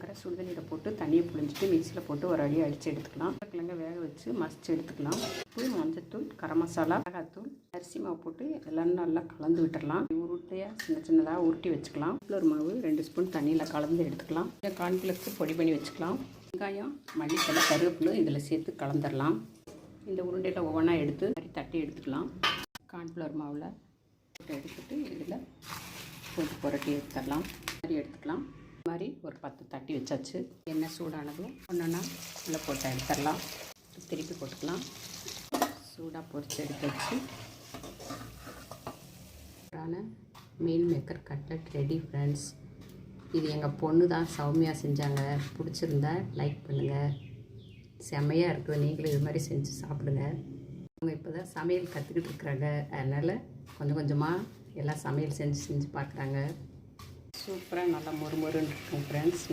உருளைக்கிழங்கை சுடுதண்ணியில் போட்டு தண்ணியை புழிஞ்சிட்டு மிக்சியில் போட்டு ஒரு அடி அடித்து எடுத்துக்கலாம். உருளைக்கிழங்கை வேக வச்சு மசிச்சு எடுத்துக்கலாம். உப்பு, மஞ்சத்தூள், கரம் மசாலா, மிளகாத்தூள், அரிசி மாவு போட்டு எல்லாம் நல்லா கலந்து விட்டுடலாம். உருட்டையாக சின்ன சின்னதாக உருட்டி வச்சுக்கலாம். கார்ன்ஃப்ளவர் மாவு 2 ஸ்பூன் தண்ணியில் கலந்து எடுத்துக்கலாம். கார்ன்ஃப்ளெக்ஸ் பொடி பண்ணி வச்சுக்கலாம். வெங்காயம், மல்லித்தலை, கருவேப்பிலை இதில் சேர்த்து கலந்துடலாம். இந்த உருண்டையில் ஒவ்வொன்றா எடுத்து மாதிரி தட்டி எடுத்துக்கலாம். கார்ன்ஃப்ளவர் மாவில் போட்டு எடுத்துகிட்டு இதில் போட்டு புரட்டி எடுத்துடலாம். மாதிரி எடுத்துக்கலாம். இது மாதிரி ஒரு 10 தட்டி வச்சாச்சு. எண்ணெய் சூடானதும் ஒன்றா உள்ளே போட்டு எடுத்துடலாம். திருப்பி போட்டுக்கலாம். சூடாக பொரித்து எடுத்து வச்சு meal maker cutlet ready friends. இது எங்கள் பொண்ணு தான் சௌமியா செஞ்சாங்க. பிடிச்சிருந்தா லைக் பண்ணுங்கள். செம்மையாக இருக்குது. நீங்களும் இது மாதிரி செஞ்சு சாப்பிடுங்க. அவங்க இப்போ தான் சமையல் கற்றுக்கிட்டு இருக்கிறாங்க. அதனால் கொஞ்சம் கொஞ்சமாக எல்லாம் சமையல் செஞ்சு பார்க்குறாங்க. சூப்பராக நல்லா மொறு மொறுன்னு இருக்கும் ஃப்ரெண்ட்ஸ்.